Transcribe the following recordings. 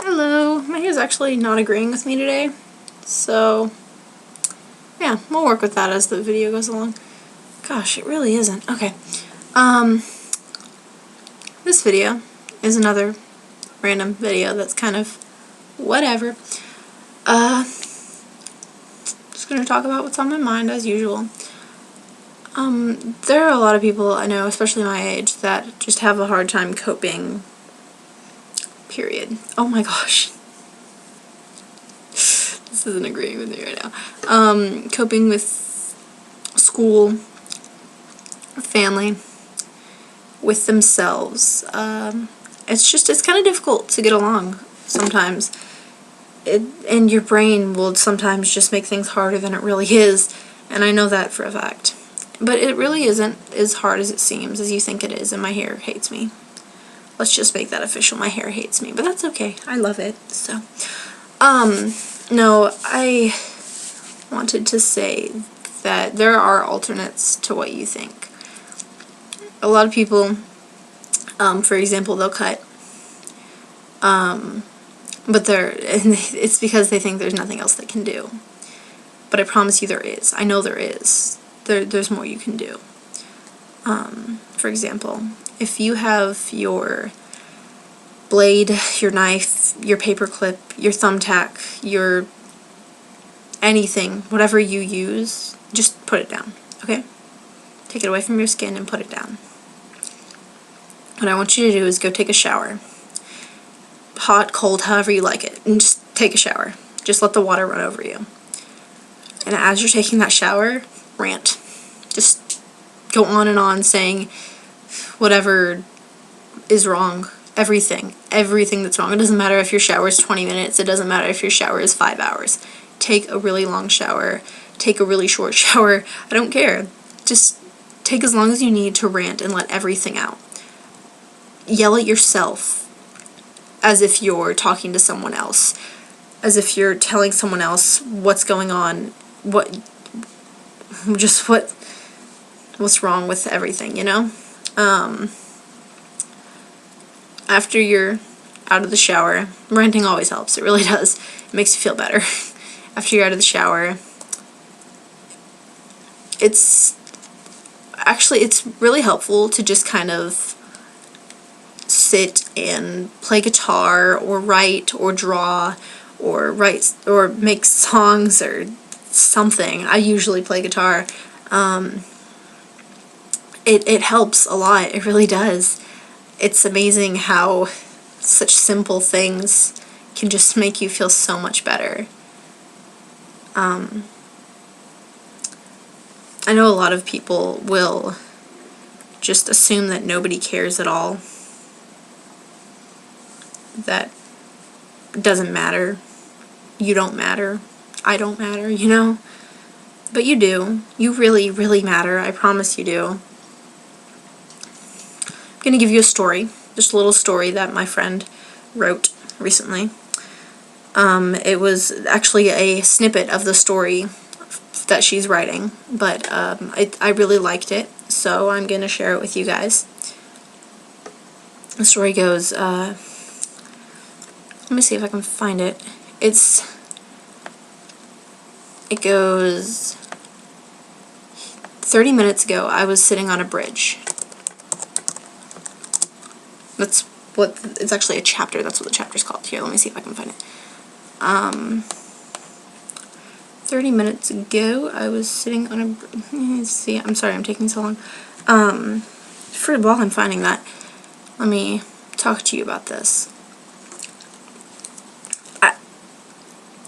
Hello, my hair's actually not agreeing with me today, so yeah, we'll work with that as the video goes along. Gosh, it really isn't. Okay, this video is another random video that's kind of whatever. Just gonna talk about what's on my mind as usual. There are a lot of people I know, especially my age, that just have a hard time coping, period. Oh my gosh. This isn't agreeing with me right now. Coping with school, family, with themselves. It's kind of difficult to get along sometimes. And your brain will sometimes just make things harder than it really is, and I know that for a fact. But it really isn't as hard as it seems, as you think it is, and my hair hates me. Let's just make that official. My hair hates me, but that's okay. I love it, so. No, I wanted to say that there are alternates to what you think. A lot of people, for example, they'll cut, but it's because they think there's nothing else they can do. But I promise you there is. I know there is. There's more you can do. For example, if you have your blade, your knife, your paper clip, your thumbtack, your anything, whatever you use, just put it down, okay? Take it away from your skin and put it down. What I want you to do is go take a shower. Hot, cold, however you like it, and just take a shower. Just let the water run over you. And as you're taking that shower, rant. Just go on and on saying whatever is wrong. Everything that's wrong. It doesn't matter if your shower is 20 minutes. It doesn't matter if your shower is 5 hours. Take a really long shower. Take a really short shower. I don't care. Just take as long as you need to rant and let everything out. Yell at yourself as if you're talking to someone else. As if you're telling someone else what's going on. What's wrong with everything, you know? After you're out of the shower, ranting always helps, it really does. It makes you feel better. After you're out of the shower, it's really helpful to just kind of sit and play guitar or write or draw or make songs or something. I usually play guitar. It helps a lot. It really does. It's amazing how such simple things can just make you feel so much better. I know a lot of people will just assume that nobody cares at all. That it doesn't matter. You don't matter. I don't matter, you know? But you do. You really, really matter. I promise you do. I'm going to give you a story. Just a little story that my friend wrote recently. It was actually a snippet of the story that she's writing, but I really liked it, so I'm going to share it with you guys. The story goes, let me see if I can find it. It goes, 30 minutes ago I was sitting on a bridge. It's actually a chapter, that's what the chapter's called. Here, let me see if I can find it. 30 minutes ago I was sitting on a, let's see, I'm sorry I'm taking so long. While I'm finding that, let me talk to you about this.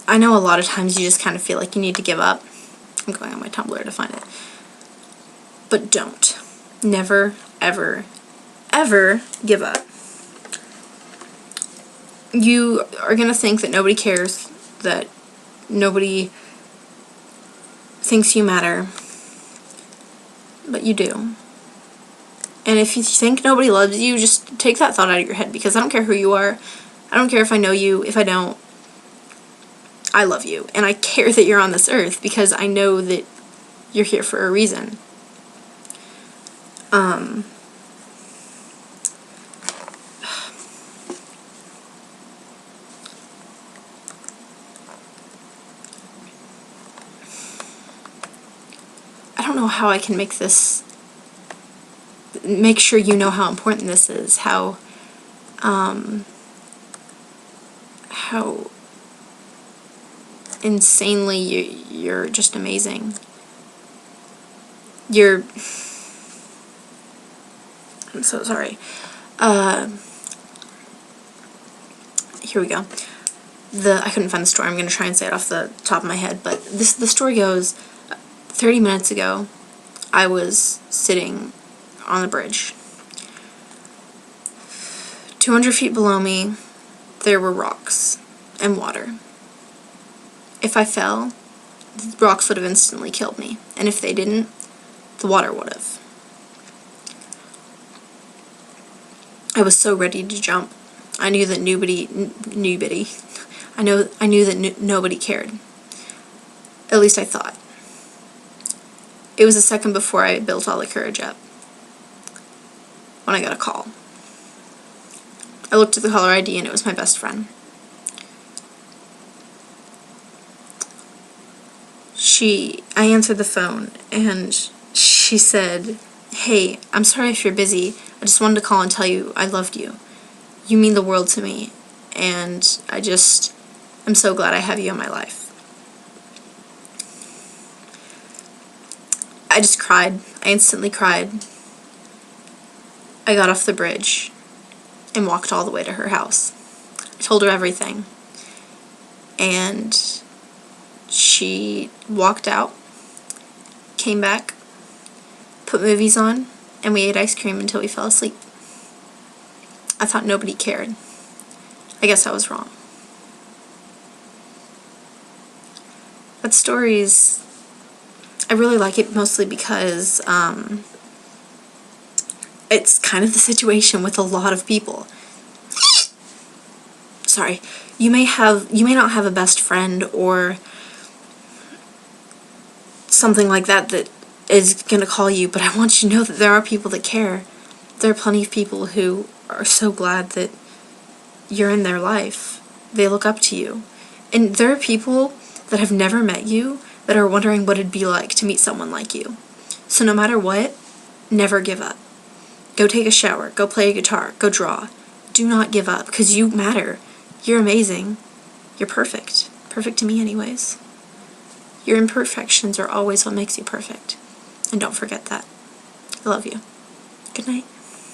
I know a lot of times you just kind of feel like you need to give up. I'm going on my Tumblr to find it. But don't. Never, ever, ever give up. You are going to think that nobody cares, that nobody thinks you matter, but you do. And if you think nobody loves you, just take that thought out of your head, because I don't care who you are. I don't care if I know you, if I don't. I love you, and I care that you're on this earth, because I know that you're here for a reason. don't know how I can make sure you know how important this is, how insanely you're just amazing. I'm so sorry. Here we go. I couldn't find the story. I'm going to try and say it off the top of my head, but the story goes, 30 minutes ago, I was sitting on the bridge. 200 feet below me, there were rocks and water. If I fell, the rocks would have instantly killed me, and if they didn't, the water would have. I was so ready to jump. I knew that nobody cared. At least I thought. It was a second before I built all the courage up, when I got a call. I looked at the caller ID and it was my best friend. I answered the phone and she said, "Hey, I'm sorry if you're busy. I just wanted to call and tell you I loved you. You mean the world to me, and I'm so glad I have you in my life." I just cried. I instantly cried. I got off the bridge and walked all the way to her house. I told her everything. And she walked out, came back, put movies on, and we ate ice cream until we fell asleep. I thought nobody cared. I guess I was wrong. That story's... I really like it mostly because it's kind of the situation with a lot of people. Sorry. You may not have a best friend or something like that is going to call you, but I want you to know that there are people that care. There are plenty of people who are so glad that you're in their life. They look up to you. And there are people that have never met you that are wondering what it'd be like to meet someone like you. So no matter what, never give up. Go take a shower. Go play a guitar. Go draw. Do not give up, because you matter. You're amazing. You're perfect. Perfect to me anyways. Your imperfections are always what makes you perfect. And don't forget that. I love you. Good night.